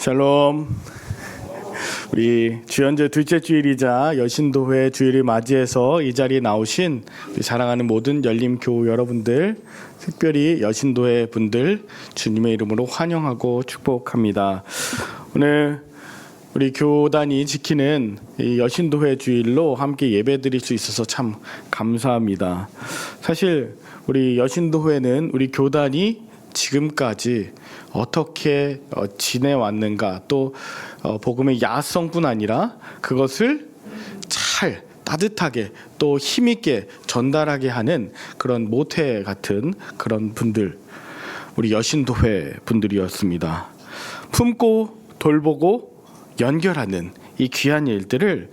샬롬. 우리 주연제 둘째 주일이자 여신도회 주일을 맞이해서 이 자리에 나오신 우리 사랑하는 모든 열림교우 여러분들, 특별히 여신도회 분들 주님의 이름으로 환영하고 축복합니다. 오늘 우리 교단이 지키는 이 여신도회 주일로 함께 예배드릴 수 있어서 참 감사합니다. 사실 우리 여신도회는 우리 교단이 지금까지 어떻게 지내왔는가, 또 복음의 야성뿐 아니라 그것을 잘 따뜻하게 또 힘있게 전달하게 하는 그런 모태 같은 그런 분들, 우리 여신도회 분들이었습니다. 품고 돌보고 연결하는 이 귀한 일들을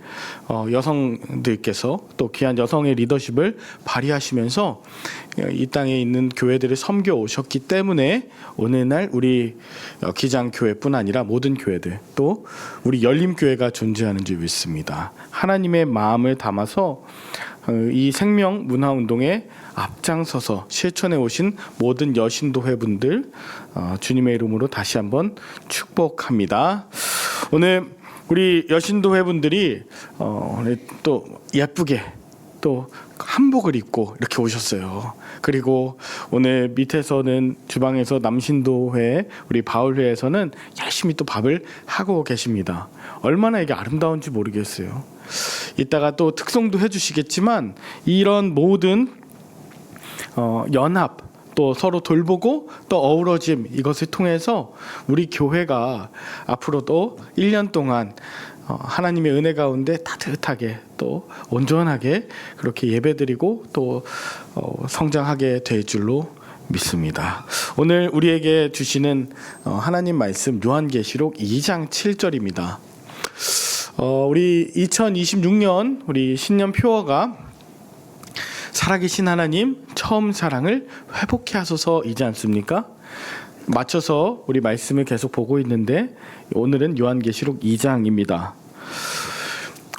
여성들께서 또 귀한 여성의 리더십을 발휘하시면서 이 땅에 있는 교회들을 섬겨 오셨기 때문에 오늘날 우리 기장교회뿐 아니라 모든 교회들, 또 우리 열림교회가 존재하는 줄 믿습니다. 하나님의 마음을 담아서 이 생명 문화운동에 앞장서서 실천해 오신 모든 여신도회 분들, 주님의 이름으로 다시 한번 축복합니다. 오늘 우리 여신도회 분들이 또 예쁘게 또 한복을 입고 이렇게 오셨어요. 그리고 오늘 밑에서는 주방에서 남신도회, 우리 바울회에서는 열심히 또 밥을 하고 계십니다. 얼마나 이게 아름다운지 모르겠어요. 이따가 또 특송도 해주시겠지만 이런 모든 연합, 또 서로 돌보고 또 어우러짐, 이것을 통해서 우리 교회가 앞으로도 1년 동안 하나님의 은혜 가운데 따뜻하게 또 온전하게 그렇게 예배드리고 또 성장하게 될 줄로 믿습니다. 오늘 우리에게 주시는 하나님 말씀 요한계시록 2장 7절입니다. 우리 2026년 우리 신년 표어가 살아계신 하나님 처음 사랑을 회복해 하소서이지 않습니까? 맞춰서 우리 말씀을 계속 보고 있는데 오늘은 요한계시록 2장입니다.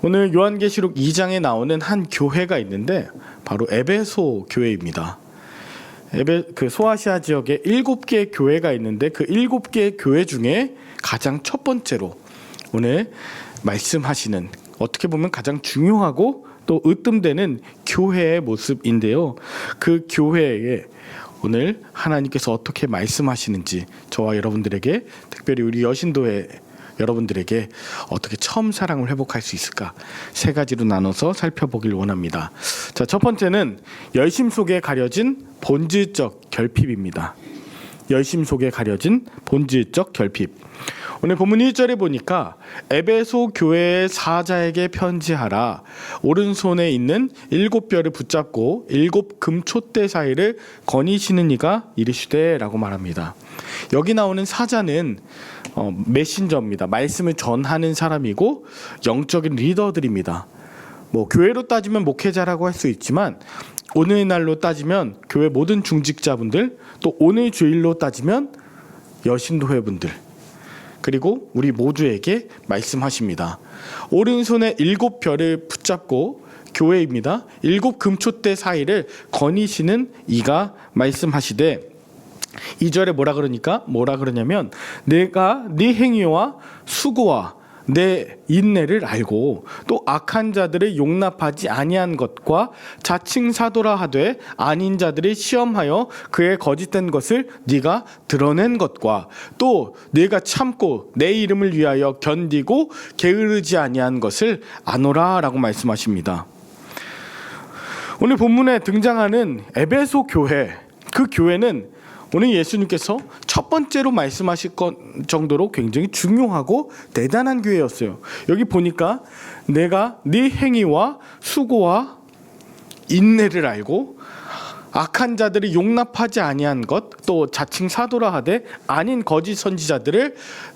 오늘 요한계시록 2장에 나오는 한 교회가 있는데 바로 에베소 교회입니다. 그 소아시아 지역에 7개 교회가 있는데 그 7개 교회 중에 가장 첫 번째로 오늘 말씀하시는, 어떻게 보면 가장 중요하고 또 으뜸되는 교회의 모습인데요. 그 교회에 오늘 하나님께서 어떻게 말씀하시는지 저와 여러분들에게, 특별히 우리 여신도회 여러분들에게 어떻게 처음 사랑을 회복할 수 있을까, 세 가지로 나눠서 살펴보길 원합니다. 자, 첫 번째는 열심 속에 가려진 본질적 결핍입니다. 열심 속에 가려진 본질적 결핍. 오늘 본문 1절에 보니까 에베소 교회의 사자에게 편지하라. 오른손에 있는 7뼈를 붙잡고 7 금촛대 사이를 거니시는 이가 이르시되 라고 말합니다. 여기 나오는 사자는 메신저입니다. 말씀을 전하는 사람이고 영적인 리더들입니다. 교회로 따지면 목회자라고 할 수 있지만 오늘날로 따지면 교회 모든 중직자분들, 또 오늘 주일로 따지면 여신도회 분들, 그리고 우리 모두에게 말씀하십니다. 오른손에 7벼를 붙잡고, 교회입니다. 7 금촛대 사이를 거니시는 이가 말씀하시되, 2절에 뭐라 그러냐면 내가 네 행위와 수고와 내 인내를 알고 또 악한 자들을 용납하지 아니한 것과 자칭 사도라 하되 아닌 자들을 시험하여 그의 거짓된 것을 네가 드러낸 것과 또 네가 참고 내 이름을 위하여 견디고 게으르지 아니한 것을 아노라 라고 말씀하십니다. 오늘 본문에 등장하는 에베소 교회, 그 교회는 오늘 예수님께서 첫 번째로 말씀하실 것 정도로 굉장히 중요하고 대단한 교회였어요. 여기 보니까 내가 네 행위와 수고와 인내를 알고 악한 자들이 용납하지 아니한 것, 또 자칭 사도라 하되 아닌 거짓 선지자들을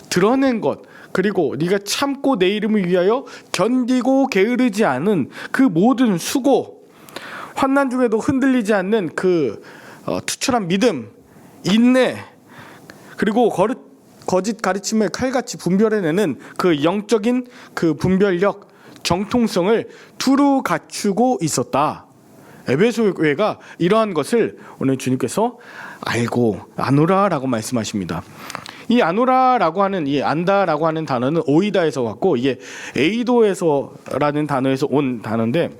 드러낸 것, 그리고 네가 참고 내 이름을 위하여 견디고 게으르지 않은 그 모든 수고, 환난 중에도 흔들리지 않는 그 투철한 믿음, 인내, 그리고 거짓 가르침을 칼같이 분별해내는 그 영적인 그 분별력, 정통성을 두루 갖추고 있었다. 에베소 교회가 이러한 것을 오늘 주님께서 알고 아노라라고 말씀하십니다. 이 아노라라고 하는 이 안다라고 하는 단어는 오이다에서 왔고 이게 에이도에서라는 단어에서 온 단어인데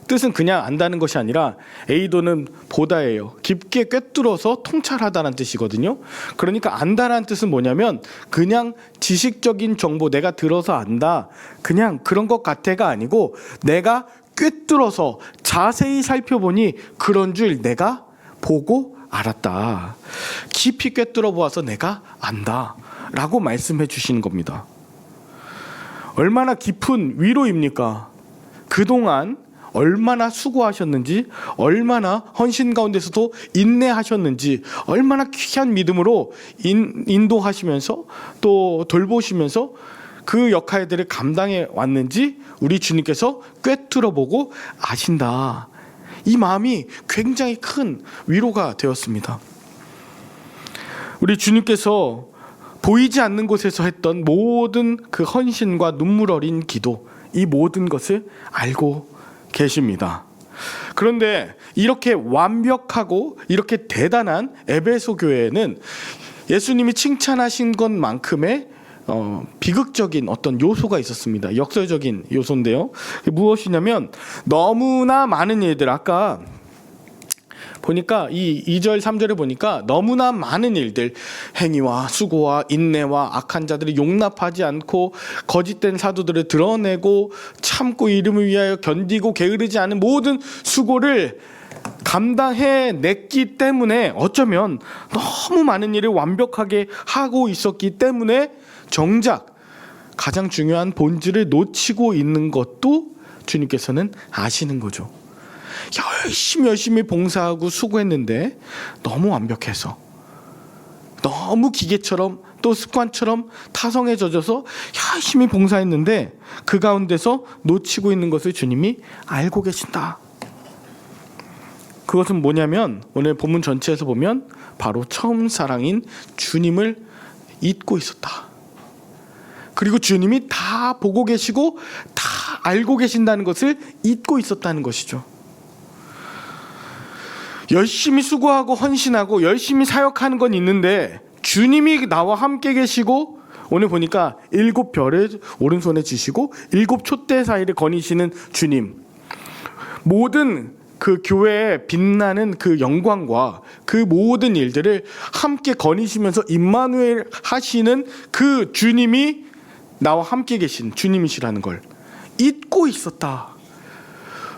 뜻은 그냥 안다는 것이 아니라 에이도는 보다예요. 깊게 꿰뚫어서 통찰하다는 뜻이거든요. 그러니까 안다라는 뜻은 뭐냐면 그냥 지식적인 정보 내가 들어서 안다. 그냥 그런 것 같아가 아니고 내가 꿰뚫어서 자세히 살펴보니 그런 줄 내가 보고 알았다. 깊이 꿰뚫어 보아서 내가 안다. 라고 말씀해 주시는 겁니다. 얼마나 깊은 위로입니까? 그동안 얼마나 수고하셨는지, 얼마나 헌신 가운데서도 인내하셨는지, 얼마나 귀한 믿음으로 인도하시면서 또 돌보시면서 그 역할들을 감당해 왔는지 우리 주님께서 꿰뚫어 보고 아신다. 이 마음이 굉장히 큰 위로가 되었습니다. 우리 주님께서 보이지 않는 곳에서 했던 모든 그 헌신과 눈물 어린 기도, 이 모든 것을 알고 계십니다. 그런데 이렇게 완벽하고 이렇게 대단한 에베소 교회에는 예수님이 칭찬하신 것만큼의 비극적인 어떤 요소가 있었습니다. 역설적인 요소인데요. 무엇이냐면 너무나 많은 일들, 아까 보니까 이 2절 3절에 보니까 너무나 많은 일들, 행위와 수고와 인내와 악한 자들을 용납하지 않고 거짓된 사도들을 드러내고 참고 이름을 위하여 견디고 게으르지 않은 모든 수고를 감당해냈기 때문에 어쩌면 너무 많은 일을 완벽하게 하고 있었기 때문에 정작 가장 중요한 본질을 놓치고 있는 것도 주님께서는 아시는 거죠. 열심히 봉사하고 수고했는데 너무 완벽해서, 너무 기계처럼 또 습관처럼 타성에 젖어서 열심히 봉사했는데 그 가운데서 놓치고 있는 것을 주님이 알고 계신다. 그것은 뭐냐면 오늘 본문 전체에서 보면 바로 처음 사랑인 주님을 잊고 있었다. 그리고 주님이 다 보고 계시고 다 알고 계신다는 것을 잊고 있었다는 것이죠. 열심히 수고하고 헌신하고 열심히 사역하는 건 있는데 주님이 나와 함께 계시고, 오늘 보니까 7별을 오른손에 쥐시고 7촛대 사이를 거니시는 주님, 모든 그 교회에 빛나는 그 영광과 그 모든 일들을 함께 거니시면서 임마누엘 하시는 그 주님이 나와 함께 계신 주님이시라는 걸 잊고 있었다.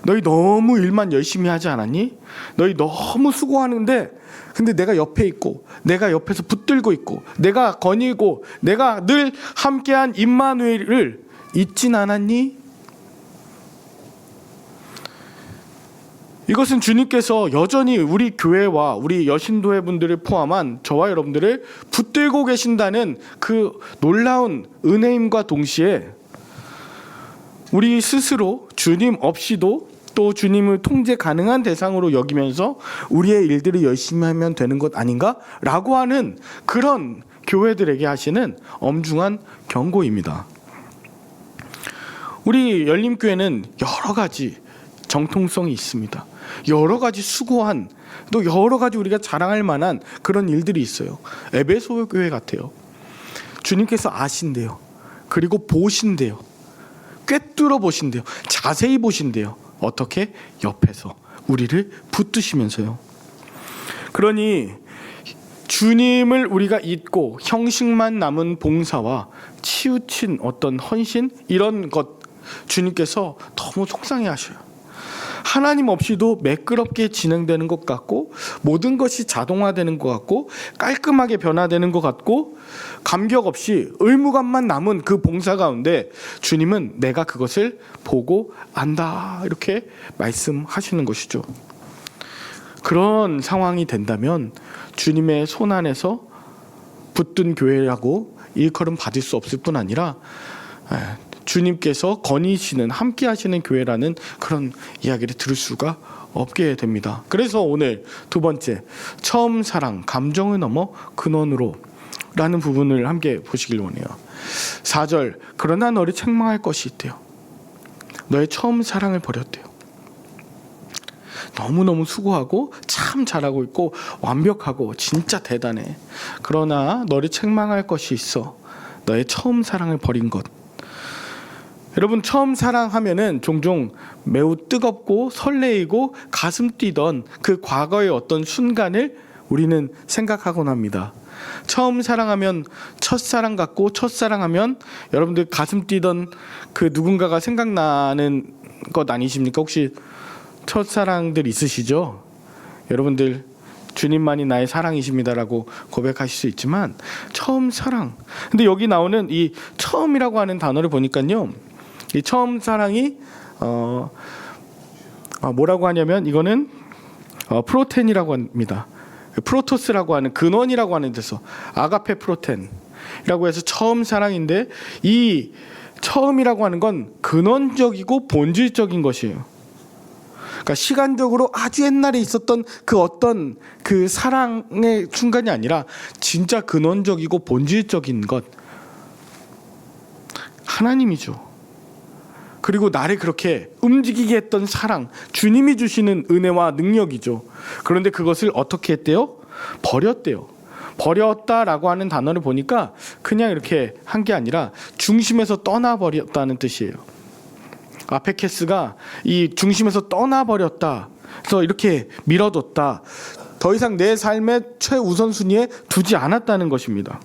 너희 너무 일만 열심히 하지 않았니? 너희 너무 수고하는데 근데 내가 옆에 있고 내가 옆에서 붙들고 있고 내가 거니고 내가 늘 함께한 임마누엘을 잊진 않았니? 이것은 주님께서 여전히 우리 교회와 우리 여신도회 분들을 포함한 저와 여러분들을 붙들고 계신다는 그 놀라운 은혜임과 동시에 우리 스스로 주님 없이도 또 주님을 통제 가능한 대상으로 여기면서 우리의 일들을 열심히 하면 되는 것 아닌가라고 하는 그런 교회들에게 하시는 엄중한 경고입니다. 우리 열림교회는 여러 가지 정통성이 있습니다. 여러 가지 수고한, 또 여러 가지 우리가 자랑할 만한 그런 일들이 있어요. 에베소 교회 같아요. 주님께서 아신대요. 그리고 보신대요. 꿰뚫어 보신대요. 자세히 보신대요. 어떻게? 옆에서 우리를 붙드시면서요. 그러니 주님을 우리가 잊고 형식만 남은 봉사와 치우친 어떤 헌신, 이런 것 주님께서 너무 속상해 하셔요. 하나님 없이도 매끄럽게 진행되는 것 같고 모든 것이 자동화되는 것 같고 깔끔하게 변화되는 것 같고 감격 없이 의무감만 남은 그 봉사 가운데 주님은 내가 그것을 보고 안다, 이렇게 말씀하시는 것이죠. 그런 상황이 된다면 주님의 손 안에서 붙든 교회라고 일컬음 받을 수 없을 뿐 아니라 주님께서 거니시는, 함께 하시는 교회라는 그런 이야기를 들을 수가 없게 됩니다. 그래서 오늘 두 번째, 처음 사랑, 감정을 넘어 근원으로 라는 부분을 함께 보시길 원해요. 4절, 그러나 너를 책망할 것이 있대요. 너의 처음 사랑을 버렸대요. 너무너무 수고하고 참 잘하고 있고 완벽하고 진짜 대단해. 그러나 너를 책망할 것이 있어. 너의 처음 사랑을 버린 것. 여러분, 처음 사랑하면은 종종 매우 뜨겁고 설레이고 가슴 뛰던 그 과거의 어떤 순간을 우리는 생각하곤 합니다. 처음 사랑하면 첫사랑 같고, 첫사랑하면 여러분들 가슴 뛰던 그 누군가가 생각나는 것 아니십니까? 혹시 첫사랑들 있으시죠? 여러분들 주님만이 나의 사랑이십니다라고 고백하실 수 있지만 처음 사랑. 근데 여기 나오는 이 처음이라고 하는 단어를 보니까요, 이 처음 사랑이 뭐라고 하냐면 이거는 프로텐이라고 합니다. 프로토스라고 하는 근원이라고 하는 데서 아가페 프로텐이라고 해서 처음 사랑인데, 이 처음이라고 하는 건 근원적이고 본질적인 것이에요. 그러니까 시간적으로 아주 옛날에 있었던 그 어떤 그 사랑의 순간이 아니라 진짜 근원적이고 본질적인 것, 하나님이죠. 그리고 나를 그렇게 움직이게 했던 사랑, 주님이 주시는 은혜와 능력이죠. 그런데 그것을 어떻게 했대요? 버렸대요. 버렸다라고 하는 단어를 보니까 그냥 이렇게 한 게 아니라 중심에서 떠나버렸다는 뜻이에요. 아페케스가 이 중심에서 떠나버렸다. 그래서 이렇게 밀어뒀다. 더 이상 내 삶의 최우선순위에 두지 않았다는 것입니다.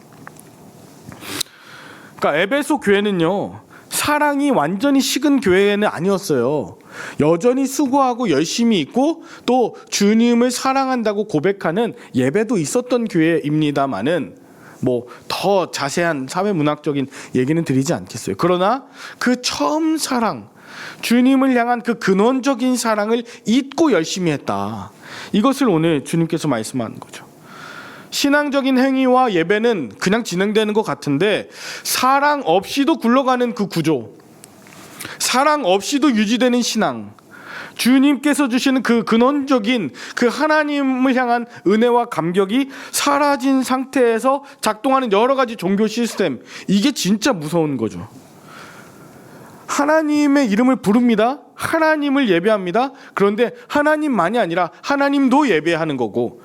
그러니까 에베소 교회는요, 사랑이 완전히 식은 교회는 아니었어요. 여전히 수고하고 열심히 있고 또 주님을 사랑한다고 고백하는 예배도 있었던 교회입니다만은 뭐 더 자세한 사회문학적인 얘기는 드리지 않겠어요. 그러나 그 처음 사랑, 주님을 향한 그 근원적인 사랑을 잊고 열심히 했다. 이것을 오늘 주님께서 말씀하는 거죠. 신앙적인 행위와 예배는 그냥 진행되는 것 같은데 사랑 없이도 굴러가는 그 구조, 사랑 없이도 유지되는 신앙, 주님께서 주시는 그 근원적인 그 하나님을 향한 은혜와 감격이 사라진 상태에서 작동하는 여러 가지 종교 시스템, 이게 진짜 무서운 거죠. 하나님의 이름을 부릅니다. 하나님을 예배합니다. 그런데 하나님만이 아니라 하나님도 예배하는 거고,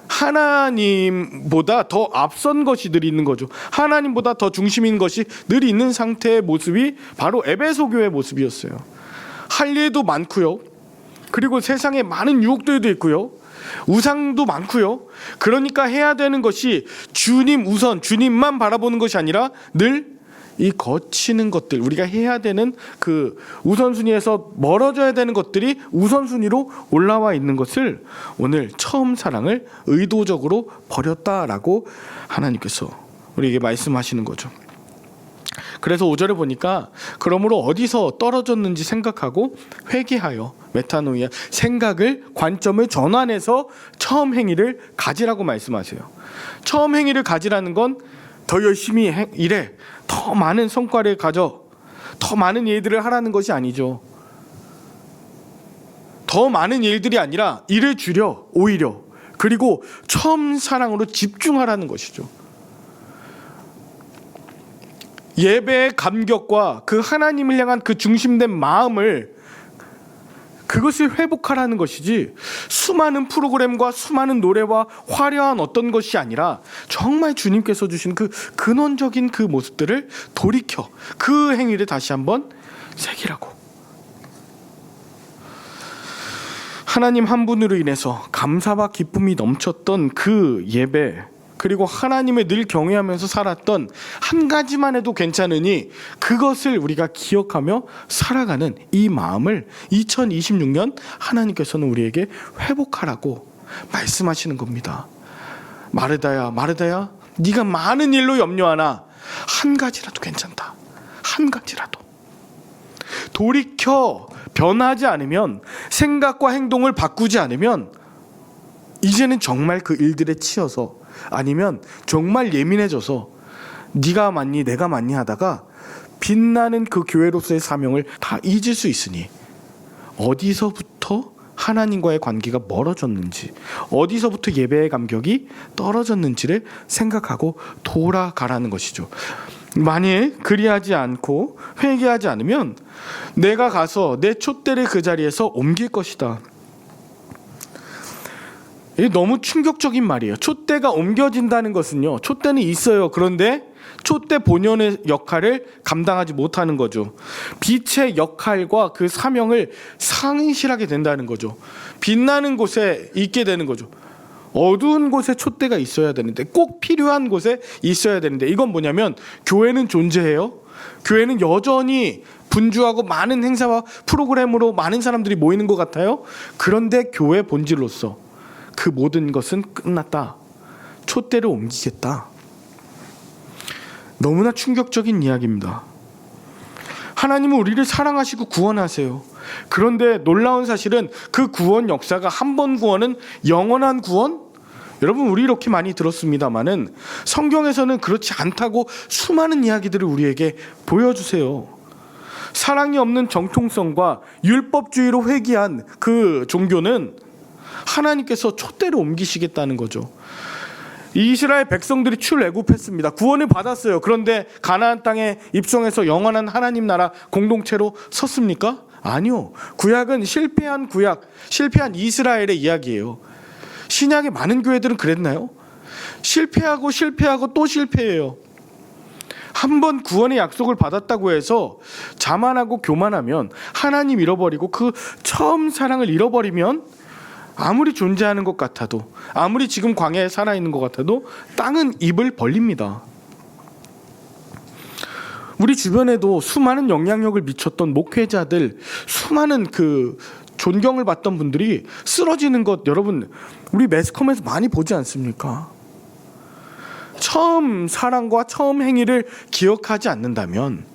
하나님보다 더 앞선 것이 늘 있는 거죠. 하나님보다 더 중심인 것이 늘 있는 상태의 모습이 바로 에베소 교회의 모습이었어요. 할 일도 많고요. 그리고 세상에 많은 유혹들도 있고요. 우상도 많고요. 그러니까 해야 되는 것이 주님 우선, 주님만 바라보는 것이 아니라 늘 이 거치는 것들, 우리가 해야 되는 그 우선순위에서 멀어져야 되는 것들이 우선순위로 올라와 있는 것을 오늘 처음 사랑을 의도적으로 버렸다라고 하나님께서 우리에게 말씀하시는 거죠. 그래서 5절에 보니까 그러므로 어디서 떨어졌는지 생각하고 회개하여, 메타노이아, 생각을, 관점을 전환해서 처음 행위를 가지라고 말씀하세요. 처음 행위를 가지라는 건 더 열심히 일해, 더 많은 성과를 가져, 더 많은 일들을 하라는 것이 아니죠. 더 많은 일들이 아니라 일을 줄여, 오히려. 그리고 처음 사랑으로 집중하라는 것이죠. 예배의 감격과 그 하나님을 향한 그 중심된 마음을, 그것을 회복하라는 것이지 수많은 프로그램과 수많은 노래와 화려한 어떤 것이 아니라 정말 주님께서 주신 그 근원적인 그 모습들을 돌이켜 그 행위를 다시 한번 새기라고. 하나님 한 분으로 인해서 감사와 기쁨이 넘쳤던 그 예배, 그리고 하나님을 늘 경외하면서 살았던 한 가지만 해도 괜찮으니 그것을 우리가 기억하며 살아가는 이 마음을 2026년 하나님께서는 우리에게 회복하라고 말씀하시는 겁니다. 마르다야, 마르다야, 네가 많은 일로 염려하나 한 가지라도 괜찮다. 한 가지라도. 돌이켜 변하지 않으면, 생각과 행동을 바꾸지 않으면 이제는 정말 그 일들에 치여서, 아니면 정말 예민해져서 네가 맞니 내가 맞니 하다가 빛나는 그 교회로서의 사명을 다 잊을 수 있으니, 어디서부터 하나님과의 관계가 멀어졌는지, 어디서부터 예배의 감격이 떨어졌는지를 생각하고 돌아가라는 것이죠. 만일 그리하지 않고 회개하지 않으면 내가 가서 내 촛대를 그 자리에서 옮길 것이다. 이게 너무 충격적인 말이에요. 촛대가 옮겨진다는 것은요, 촛대는 있어요. 그런데 촛대 본연의 역할을 감당하지 못하는 거죠. 빛의 역할과 그 사명을 상실하게 된다는 거죠. 빛나는 곳에 있게 되는 거죠. 어두운 곳에 촛대가 있어야 되는데, 꼭 필요한 곳에 있어야 되는데, 이건 뭐냐면 교회는 존재해요. 교회는 여전히 분주하고 많은 행사와 프로그램으로 많은 사람들이 모이는 것 같아요. 그런데 교회 본질로서 그 모든 것은 끝났다. 촛대를 옮기겠다. 너무나 충격적인 이야기입니다. 하나님은 우리를 사랑하시고 구원하세요. 그런데 놀라운 사실은 그 구원 역사가 한 번 구원은 영원한 구원? 여러분, 우리 이렇게 많이 들었습니다마는 성경에서는 그렇지 않다고 수많은 이야기들을 우리에게 보여주세요. 사랑이 없는 정통성과 율법주의로 회귀한 그 종교는 하나님께서 촛대를 옮기시겠다는 거죠. 이스라엘 백성들이 출애굽했습니다. 구원을 받았어요. 그런데 가나안 땅에 입성해서 영원한 하나님 나라 공동체로 섰습니까? 아니요. 구약은 실패한 이스라엘의 이야기예요. 신약의 많은 교회들은 그랬나요? 실패하고 또 실패해요. 한 번 구원의 약속을 받았다고 해서 자만하고 교만하면, 하나님 잃어버리고 그 처음 사랑을 잃어버리면, 아무리 존재하는 것 같아도, 아무리 지금 광야에 살아있는 것 같아도 땅은 입을 벌립니다. 우리 주변에도 수많은 영향력을 미쳤던 목회자들, 수많은 그 존경을 받던 분들이 쓰러지는 것, 여러분 우리 매스컴에서 많이 보지 않습니까? 처음 사랑과 처음 행위를 기억하지 않는다면,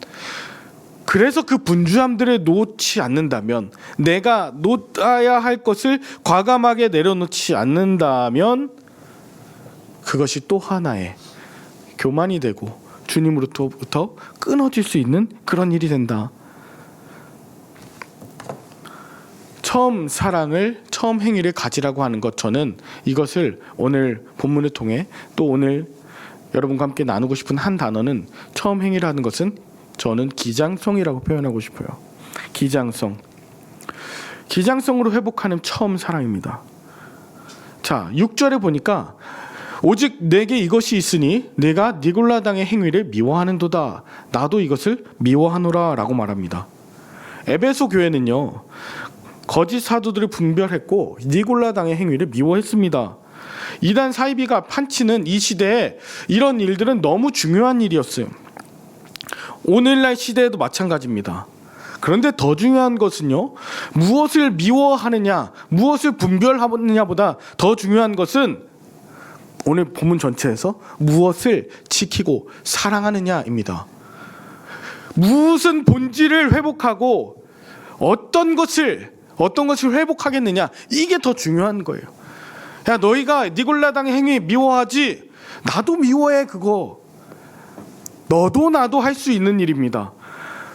그래서 그 분주함들을 놓지 않는다면, 내가 놓아야 할 것을 과감하게 내려놓지 않는다면, 그것이 또 하나의 교만이 되고 주님으로부터 끊어질 수 있는 그런 일이 된다. 처음 사랑을, 처음 행위를 가지라고 하는 것, 저는 이것을 오늘 본문을 통해 또 오늘 여러분과 함께 나누고 싶은 한 단어는, 처음 행위라는 것은 저는 기장성이라고 표현하고 싶어요. 기장성으로 회복하는 처음 사랑입니다. 자, 6절에 보니까 오직 내게 이것이 있으니 내가 니골라당의 행위를 미워하는도다. 나도 이것을 미워하노라 라고 말합니다. 에베소 교회는요, 거짓 사도들을 분별했고 니골라당의 행위를 미워했습니다. 이단 사이비가 판치는 이 시대에 이런 일들은 너무 중요한 일이었어요. 오늘날 시대에도 마찬가지입니다. 그런데 더 중요한 것은요, 무엇을 미워하느냐, 무엇을 분별하느냐보다 더 중요한 것은 오늘 본문 전체에서 무엇을 지키고 사랑하느냐입니다. 무슨 본질을 회복하고 어떤 것을 회복하겠느냐, 이게 더 중요한 거예요. 야, 너희가 니골라당의 행위 미워하지? 나도 미워해. 그거 너도 나도 할 수 있는 일입니다.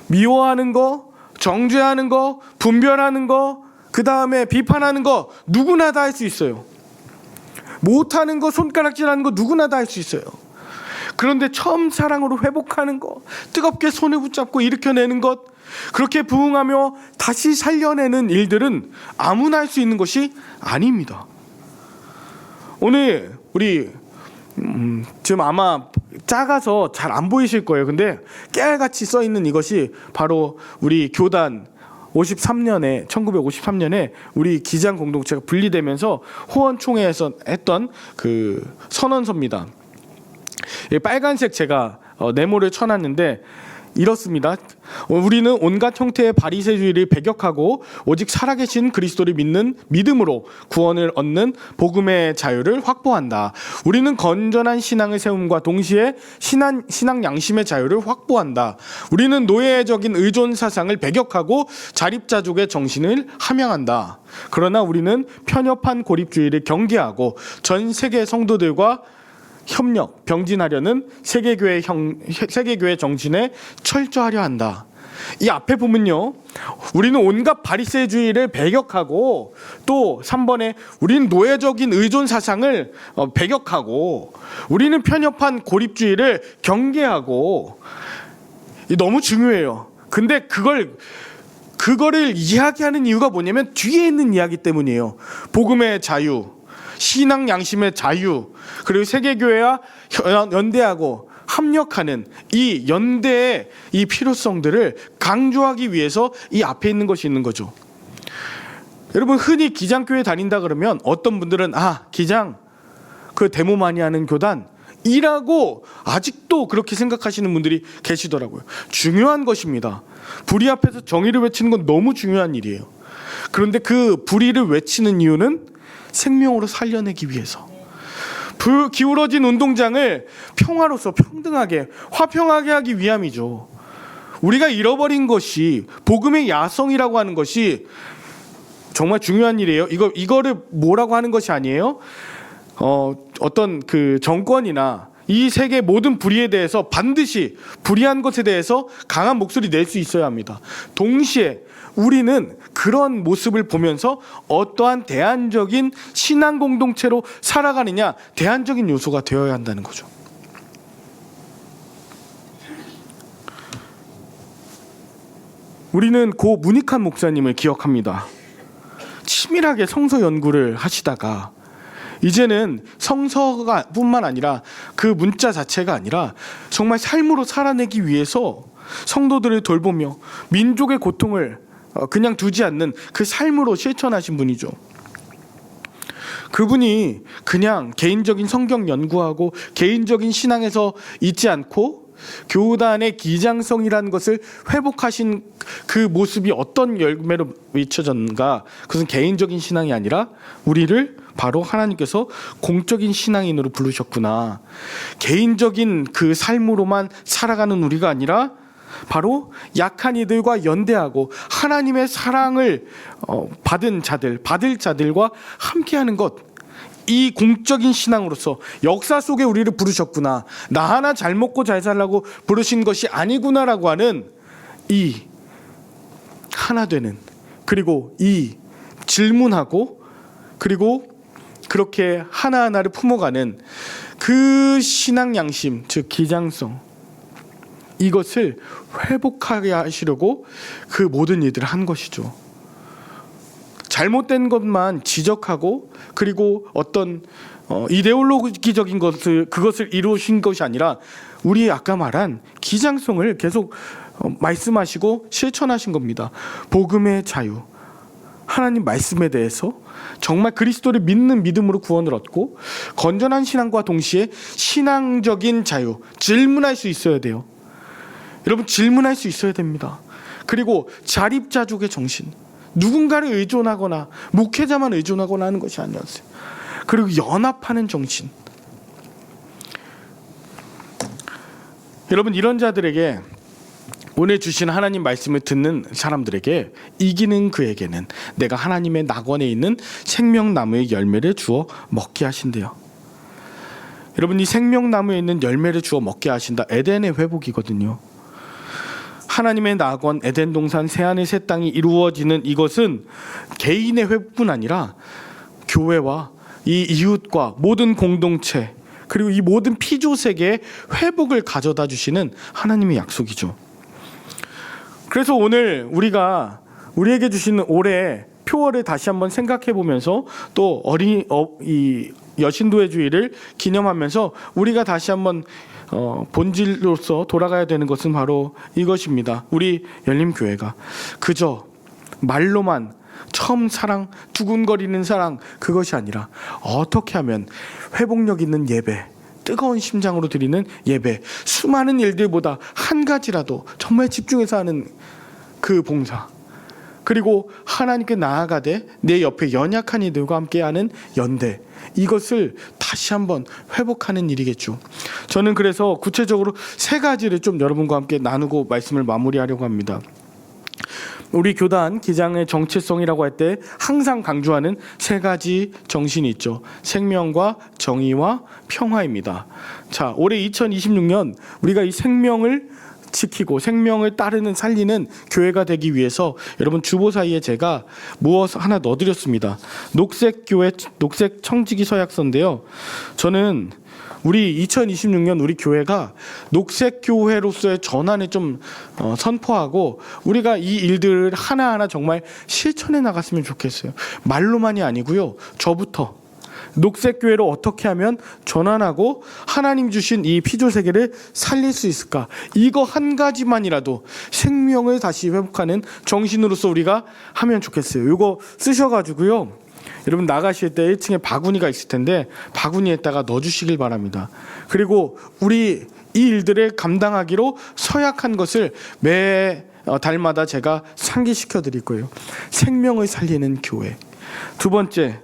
미워하는 거, 정죄하는 거, 분별하는 거, 그 다음에 비판하는 거, 누구나 다 할 수 있어요. 못하는 거, 손가락질하는 거, 누구나 다 할 수 있어요. 그런데 처음 사랑으로 회복하는 거, 뜨겁게 손을 붙잡고 일으켜내는 것, 그렇게 부응하며 다시 살려내는 일들은 아무나 할 수 있는 것이 아닙니다. 오늘 우리 지금 아마 작아서 잘 안 보이실 거예요. 근데 깨알같이 써 있는 이것이 바로 우리 교단 1953년에 우리 기장 공동체가 분리되면서 호원총회에서 했던 그 선언서입니다. 빨간색 제가 네모를 쳐놨는데 이렇습니다. 우리는 온갖 형태의 바리새주의를 배격하고 오직 살아계신 그리스도를 믿는 믿음으로 구원을 얻는 복음의 자유를 확보한다. 우리는 건전한 신앙을 세움과 동시에 신앙 양심의 자유를 확보한다. 우리는 노예적인 의존 사상을 배격하고 자립자족의 정신을 함양한다. 그러나 우리는 편협한 고립주의를 경계하고 전 세계 성도들과 협력, 병진하려는 세계교회 정신에 철저하려 한다. 이 앞에 보면요, 우리는 온갖 바리새주의를 배격하고, 또 3번에 우리는 노예적인 의존 사상을 배격하고, 우리는 편협한 고립주의를 경계하고, 너무 중요해요. 근데 그거를 이야기하는 이유가 뭐냐면 뒤에 있는 이야기 때문이에요. 복음의 자유, 신앙 양심의 자유, 그리고 세계교회와 연대하고 합력하는 이 연대의 이 필요성들을 강조하기 위해서 이 앞에 있는 것이 있는 거죠. 여러분, 흔히 기장교회 다닌다 그러면 어떤 분들은 기장 그 데모 많이 하는 교단이라고 아직도 그렇게 생각하시는 분들이 계시더라고요. 중요한 것입니다. 불의 앞에서 정의를 외치는 건 너무 중요한 일이에요. 그런데 그 불의를 외치는 이유는 생명으로 살려내기 위해서, 기울어진 운동장을 평화로서 평등하게 화평하게 하기 위함이죠. 우리가 잃어버린 것이, 복음의 야성이라고 하는 것이 정말 중요한 일이에요. 이거를 뭐라고 하는 것이 아니에요. 어떤 그 정권이나 이 세계 모든 불의에 대해서 반드시 불의한 것에 대해서 강한 목소리 낼 수 있어야 합니다. 동시에 우리는 그런 모습을 보면서 어떠한 대안적인 신앙 공동체로 살아가느냐, 대안적인 요소가 되어야 한다는 거죠. 우리는 고 문익환 목사님을 기억합니다. 치밀하게 성서 연구를 하시다가 이제는 성서가 뿐만 아니라 그 문자 자체가 아니라 정말 삶으로 살아내기 위해서 성도들을 돌보며 민족의 고통을 그냥 두지 않는 그 삶으로 실천하신 분이죠. 그분이 그냥 개인적인 성경 연구하고 개인적인 신앙에서 있지 않고 교단의 기장성이라는 것을 회복하신 그 모습이 어떤 열매로 비춰졌는가? 그것은 개인적인 신앙이 아니라 우리를 바로 하나님께서 공적인 신앙인으로 부르셨구나. 개인적인 그 삶으로만 살아가는 우리가 아니라 바로 약한 이들과 연대하고 하나님의 사랑을 받을 자들과 함께하는 것, 이 공적인 신앙으로서 역사 속에 우리를 부르셨구나, 나 하나 잘 먹고 잘 살라고 부르신 것이 아니구나라고 하는 이 하나 되는, 그리고 이 질문하고 그리고 그렇게 하나하나를 품어가는 그 신앙 양심, 즉 기장성, 이것을 회복하게 하시려고 그 모든 일들을 한 것이죠. 잘못된 것만 지적하고 그리고 어떤 이데올로기적인 그것을 이루신 것이 아니라 우리 아까 말한 기장성을 계속 말씀하시고 실천하신 겁니다. 복음의 자유, 하나님 말씀에 대해서 정말 그리스도를 믿는 믿음으로 구원을 얻고 건전한 신앙과 동시에 신앙적인 자유, 질문할 수 있어야 돼요. 여러분, 질문할 수 있어야 됩니다. 그리고 자립자족의 정신, 누군가를 의존하거나 목회자만 의존하거나 하는 것이 아니었어요. 그리고 연합하는 정신. 여러분, 이런 자들에게, 오늘 주신 하나님 말씀을 듣는 사람들에게 이기는 그에게는 내가 하나님의 낙원에 있는 생명나무의 열매를 주어 먹게 하신대요. 여러분, 이 생명나무에 있는 열매를 주어 먹게 하신다, 에덴의 회복이거든요. 하나님의 낙원 에덴 동산 새하늘 새 땅이 이루어지는 이것은 개인의 회복뿐 아니라 교회와 이 이웃과 모든 공동체, 그리고 이 모든 피조 세계의 회복을 가져다 주시는 하나님의 약속이죠. 그래서 오늘 우리에게 주시는 올해 표어를 다시 한번 생각해 보면서 또 이 여신도의 주일을 기념하면서 우리가 다시 한번 본질로서 돌아가야 되는 것은 바로 이것입니다. 우리 열림교회가 그저 말로만 처음 사랑, 두근거리는 사랑, 그것이 아니라 어떻게 하면 회복력 있는 예배, 뜨거운 심장으로 드리는 예배, 수많은 일들보다 한 가지라도 정말 집중해서 하는 그 봉사, 그리고 하나님께 나아가되 내 옆에 연약한 이들과 함께하는 연대, 이것을 다시 한번 회복하는 일이겠죠. 저는 그래서 구체적으로 세 가지를 좀 여러분과 함께 나누고 말씀을 마무리하려고 합니다. 우리 교단 기장의 정체성이라고 할 때 항상 강조하는 세 가지 정신이 있죠. 생명과 정의와 평화입니다. 자, 올해 2026년 우리가 이 생명을 지키고 생명을 따르는 살리는 교회가 되기 위해서 여러분 주보 사이에 제가 무엇 하나 넣어드렸습니다. 녹색 교회, 녹색 청지기 서약서인데요. 저는 우리 2026년 우리 교회가 녹색 교회로서의 전환을 좀 선포하고 우리가 이 일들을 하나하나 정말 실천해 나갔으면 좋겠어요. 말로만이 아니고요. 저부터 녹색교회로 어떻게 하면 전환하고 하나님 주신 이 피조세계를 살릴 수 있을까? 이거 한 가지만이라도 생명을 다시 회복하는 정신으로서 우리가 하면 좋겠어요. 이거 쓰셔가지고요, 여러분 나가실 때 1층에 바구니가 있을 텐데 바구니에다가 넣어주시길 바랍니다. 그리고 우리 이 일들을 감당하기로 서약한 것을 매 달마다 제가 상기시켜 드릴 거예요. 생명을 살리는 교회. 두 번째,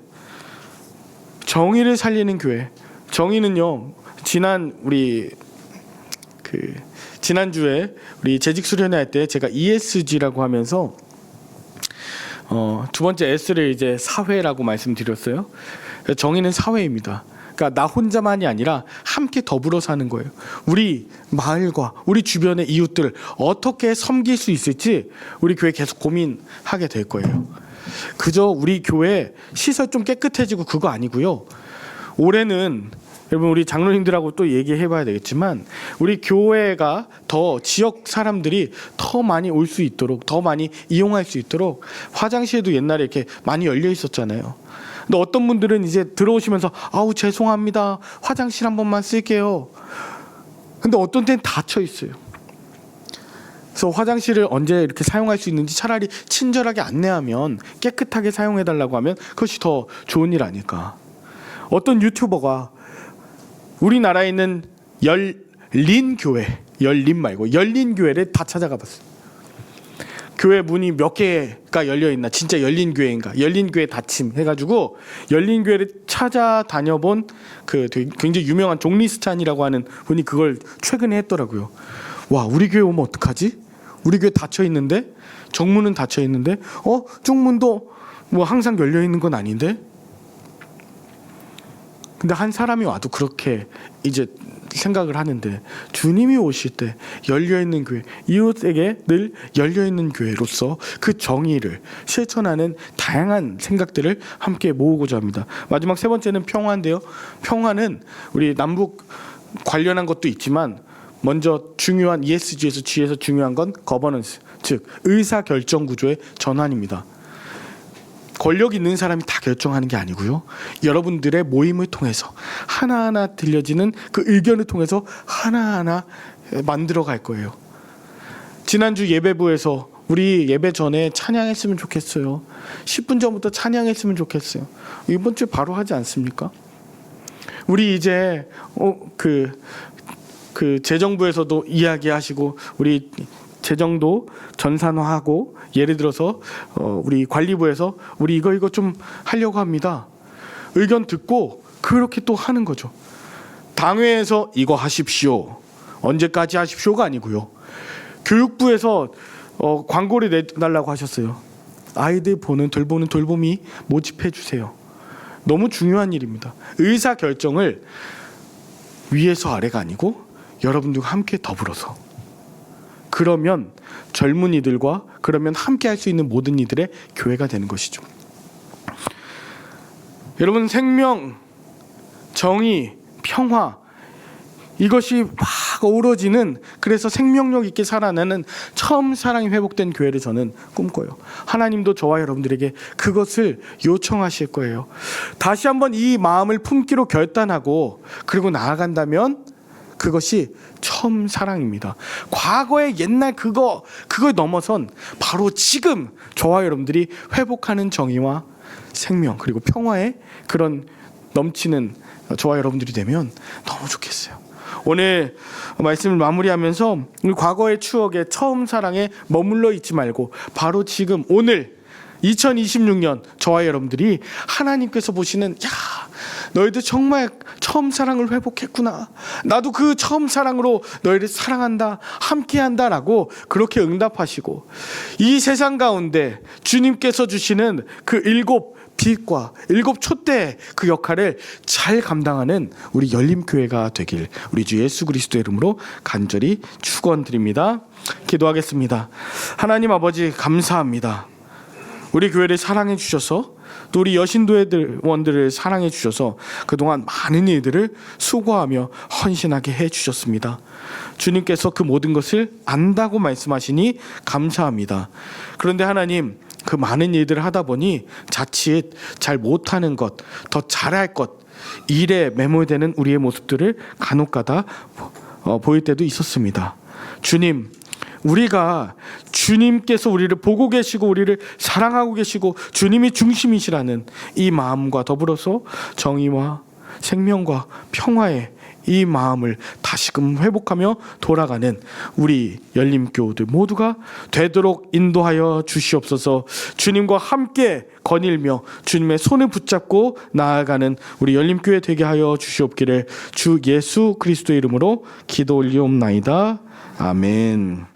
정의를 살리는 교회. 정의는요, 지난주에 우리 재직 수련회 할 때 제가 ESG라고 하면서 두 번째 S를 이제 사회라고 말씀드렸어요. 정의는 사회입니다. 그러니까 나 혼자만이 아니라 함께 더불어 사는 거예요. 우리 마을과 우리 주변의 이웃들 어떻게 섬길 수 있을지 우리 교회 계속 고민하게 될 거예요. 그저 우리 교회 시설 좀 깨끗해지고 그거 아니고요. 올해는 여러분 우리 장로님들하고 또 얘기해 봐야 되겠지만 우리 교회가 더 지역 사람들이 더 많이 올 수 있도록, 더 많이 이용할 수 있도록 화장실도 옛날에 이렇게 많이 열려 있었잖아요. 근데 어떤 분들은 이제 들어오시면서 아우 죄송합니다, 화장실 한 번만 쓸게요. 근데 어떤 데는 닫혀 있어요. 그래서 화장실을 언제 이렇게 사용할 수 있는지 차라리 친절하게 안내하면, 깨끗하게 사용해 달라고 하면 그것이 더 좋은 일 아닐까. 어떤 유튜버가 우리나라에 있는 열린 교회, 열린 말고 열린 교회를 다 찾아가 봤어요. 교회 문이 몇 개가 열려 있나, 진짜 열린 교회인가, 열린 교회 닫힘 해가지고 열린 교회를 찾아다녀 본 그 굉장히 유명한 종리스찬이라고 하는 분이 그걸 최근에 했더라고요. 와, 우리 교회 오면 어떡하지? 우리 교회 닫혀 있는데, 정문은 닫혀 있는데, 쪽문도 뭐 항상 열려 있는 건 아닌데. 근데 한 사람이 와도 그렇게 이제 생각을 하는데, 주님이 오실 때 열려있는 교회, 이웃에게 늘 열려있는 교회로서 그 정의를 실천하는 다양한 생각들을 함께 모으고자 합니다. 마지막 세 번째는 평화인데요. 평화는 우리 남북 관련한 것도 있지만 먼저 중요한 ESG에서 G에서 중요한 건 거버넌스, 즉 의사결정 구조의 전환입니다. 권력 있는 사람이 다 결정하는 게 아니고요, 여러분들의 모임을 통해서 하나하나 들려지는 그 의견을 통해서 하나하나 만들어 갈 거예요. 지난주 예배부에서 우리 예배 전에 찬양했으면 좋겠어요. 10분 전부터 찬양했으면 좋겠어요. 이번 주에 바로 하지 않습니까? 우리 이제 그 재정부에서도 이야기하시고, 우리 재정도 전산화하고, 예를 들어서 우리 관리부에서 우리 이거 좀 하려고 합니다. 의견 듣고 그렇게 또 하는 거죠. 당회에서 이거 하십시오, 언제까지 하십시오가 아니고요. 교육부에서 광고를 내달라고 하셨어요. 아이들 돌보는 돌봄이 모집해 주세요. 너무 중요한 일입니다. 의사결정을 위에서 아래가 아니고 여러분들과 함께 더불어서, 그러면 젊은이들과 그러면 함께 할 수 있는 모든 이들의 교회가 되는 것이죠. 여러분, 생명, 정의, 평화, 이것이 막 어우러지는, 그래서 생명력 있게 살아나는 처음 사랑이 회복된 교회를 저는 꿈꿔요. 하나님도 저와 여러분들에게 그것을 요청하실 거예요. 다시 한번 이 마음을 품기로 결단하고 그리고 나아간다면 그것이 처음 사랑입니다. 과거의 옛날 그걸 넘어선 바로 지금 저와 여러분들이 회복하는 정의와 생명 그리고 평화의 그런 넘치는 저와 여러분들이 되면 너무 좋겠어요. 오늘 말씀을 마무리하면서 우리 과거의 추억에 처음 사랑에 머물러 있지 말고 바로 지금 오늘 2026년 저와 여러분들이 하나님께서 보시는, 야, 너희들 정말 처음 사랑을 회복했구나, 나도 그 처음 사랑으로 너희를 사랑한다, 함께한다 라고 그렇게 응답하시고, 이 세상 가운데 주님께서 주시는 그 7 빛과 7 촛대 그 역할을 잘 감당하는 우리 열림교회가 되길 우리 주 예수 그리스도의 이름으로 간절히 축원드립니다. 기도하겠습니다. 하나님 아버지, 감사합니다. 우리 교회를 사랑해 주셔서, 또 우리 여신도회원들을 사랑해 주셔서 그동안 많은 일들을 수고하며 헌신하게 해 주셨습니다. 주님께서 그 모든 것을 안다고 말씀하시니 감사합니다. 그런데 하나님, 그 많은 일들을 하다 보니 자칫 잘 못하는 것, 더 잘할 것, 일에 매몰되는 우리의 모습들을 간혹가다 보일 때도 있었습니다. 주님, 우리가 주님께서 우리를 보고 계시고 우리를 사랑하고 계시고 주님이 중심이시라는 이 마음과 더불어서 정의와 생명과 평화의 이 마음을 다시금 회복하며 돌아가는 우리 열림교우들 모두가 되도록 인도하여 주시옵소서. 주님과 함께 거닐며 주님의 손을 붙잡고 나아가는 우리 열림교회 되게 하여 주시옵기를 주 예수 그리스도의 이름으로 기도 올리옵나이다. 아멘.